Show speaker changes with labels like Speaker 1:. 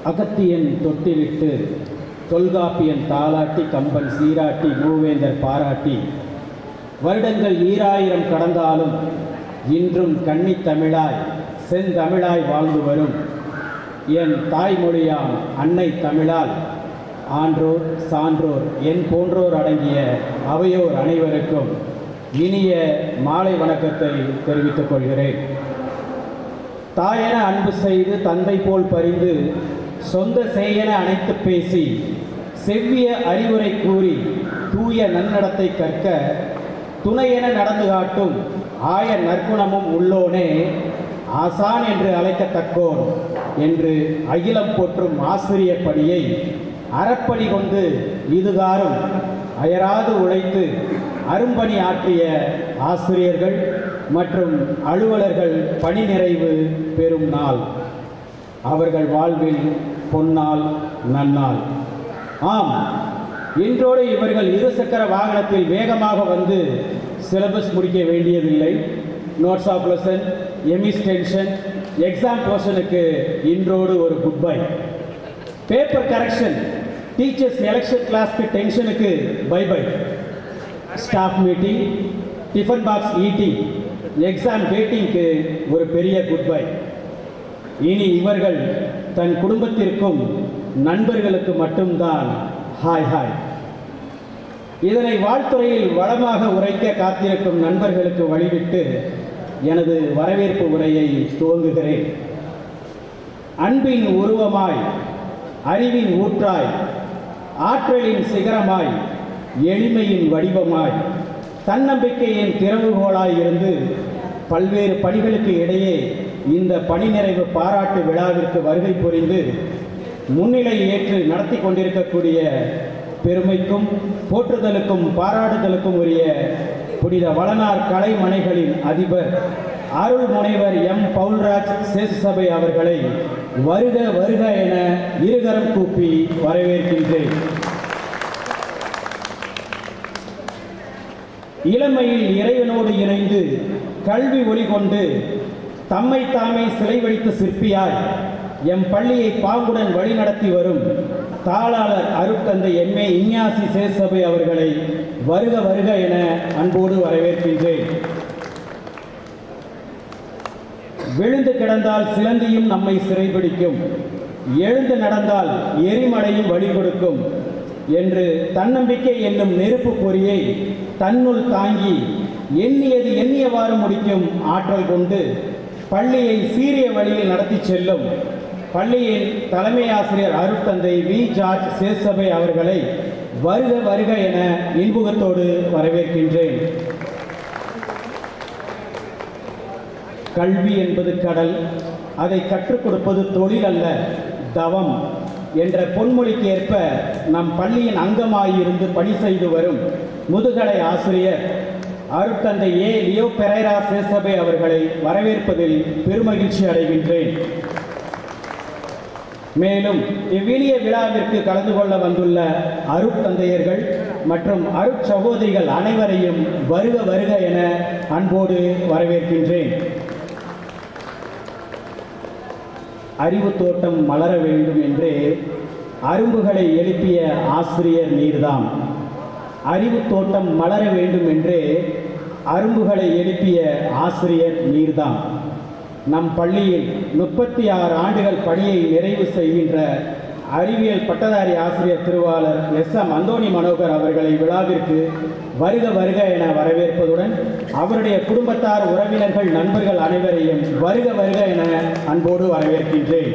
Speaker 1: அகத்தியன் தொட்டிலிட்டு தொல்காப்பியன் தாலாட்டி கம்பன் சீராட்டி மூவேந்தர் பாராட்டி வருடங்கள் 2000 கடந்தாலும் இன்றும் கன்னித்தமிழாய் செந்தமிழாய் வாழ்ந்து வரும் என் தாய்மொழியாம் அன்னை தமிழால் ஆன்றோர் சான்றோர் என் போன்றோர் அடங்கிய அவையோர் அனைவருக்கும் இனிய மாலை வணக்கத்தை தெரிவித்துக் கொள்கிறேன். தாயென அன்பு செய்து தந்தை போல் பரிந்து சொந்த செய்யென அணைத்து பேசி செவ்விய அறிவுரை கூறி தூய நன்னடத்தை கற்க துணையென நடந்து காட்டும் ஆய நற்குணமும் உள்ளோனே ஆசான் என்று அழைக்கத்தக்கோன் என்று அகிலம் போற்றும் ஆசிரிய பணியை அறப்பணி கொண்டு இதுகாரும் அயராது உழைத்து அரும்பணி ஆற்றிய ஆசிரியர்கள் மற்றும் அலுவலர்கள் பணி நிறைவு பெறும் நாள். அவர்கள் வாழ்வில் பொன்னாள் நன்னாள். ஆம், இன்றோடு இவர்கள் இருசக்கர வாகனத்தில் வேகமாக வந்து சிலபஸ் முடிக்க வேண்டியதில்லை. Notes of lesson, EMIS tension, exam போர்ஷனுக்கு இன்றோடு ஒரு good bye. Paper correction, teachers election கிளாஸ்க்கு டென்ஷனுக்கு bye bye. Staff meeting, tiffin box eating, exam டேட்டிங்க்கு ஒரு பெரிய குட் பை. இனி இவர்கள் தன் குடும்பத்திற்கும் நண்பர்களுக்கு மட்டும்தான் ஹாய் ஹாய். இதனை வாழ்த்துறையில் வளமாக உரைக்க காத்திருக்கும் நண்பர்களுக்கு வழிவிட்டு எனது வரவேற்பு உரையை துவங்குகிறேன். அன்பின் உருவமாய், அறிவின் ஊற்றாய், ஆற்றலின் சிகரமாய், எளிமையின் வடிவமாய், தன்னம்பிக்கையின் திறவுகோலாய் இருந்து பல்வேறு பணிகளுக்கு இடையே இந்த பணி நிறைவு பாராட்டு விழாவிற்கு வருகை புரிந்து முன்னிலை ஏற்று நடத்தி கொண்டிருக்கக்கூடிய பெருமைக்கும் போற்றுதலுக்கும் பாராட்டுதலுக்கும் உரிய புனித வளனார் கலைமனைகளின் அதிபர் அருள் முனைவர் எம் பவுல்ராஜ் சேசுசபை அவர்களை வருக வருக என இருகரம் கூப்பி வரவேற்கின்றேன். இளமையில் இறைவனோடு இணைந்து கல்வி ஒளி கொண்டு தம்மை தாமே சிலை வடித்த சிற்பியாய் எம் பள்ளியை பாங்குடன் வழிநடத்தி வரும் தாளாளர் அருட்தந்தை எம்.ஏ. இஞ்ஞாசி சேசுசபை அவர்களை வருக வருக என அன்போடு வரவேற்கின்றேன். விழுந்து கிடந்தால் சிலந்தியும் நம்மை சிறைபிடிக்கும், எழுந்து நடந்தால் எரிமலையும் வழி கொடுக்கும் என்று தன்னம்பிக்கை என்னும் நெருப்பு பொறியை தன்னுள் தாங்கி எண்ணியது எண்ணியவாறு முடிக்கும் ஆற்றல் கொண்டு பள்ளியை சீரிய வழியில் நடத்தி செல்லும் பள்ளியின் தலைமை ஆசிரியர் அருட்தந்தை வி. ஜார்ஜ் சேசுசபை அவர்களை வருக வருக என இன்புகத்தோடு வரவேற்கின்றேன். கல்வி என்பது கடல், அதை கற்றுக் கொடுப்பது தொழில் அல்ல, தவம் என்ற பொன்மொழிக்கு ஏற்ப நம் பள்ளியின் அங்கமாயிருந்து பணி செய்து வரும் முதுகலை ஆசிரியர் அருட்தந்தை ஏ. லியோ பெரேரா சேசுசபை அவர்களை வரவேற்பதில் பெருமகிழ்ச்சி அடைகின்றேன். மேலும் இவ்வினிய விழாவிற்கு கலந்து கொள்ள வந்துள்ள அருட்தந்தையர்கள் மற்றும் அருட்சகோதரிகள் அனைவரையும் வருக வருக என அன்போடு வரவேற்கின்றேன். அறிவு தோட்டம் மலர வேண்டும் என்றே அரும்புகளை எழுப்பிய ஆசிரியர் நீர்தாம். அறிவு தோட்டம் மலர வேண்டும் என்றே அரும்புகளை எழுப்பிய ஆசிரியர் நீர்தாம். நம் பள்ளியில் 36 ஆண்டுகள் பணியை நிறைவு செய்கின்ற அறிவியல் பட்டதாரி ஆசிரியர் திருவாளர் எஸ்.எம். அந்தோணி மனோகர் அவர்களை விழாவிற்கு வருக வருக என வரவேற்பதுடன் அவருடைய குடும்பத்தார், உறவினர்கள், நண்பர்கள் அனைவரையும் வருக வருக என அன்போடு வரவேற்கின்றேன்.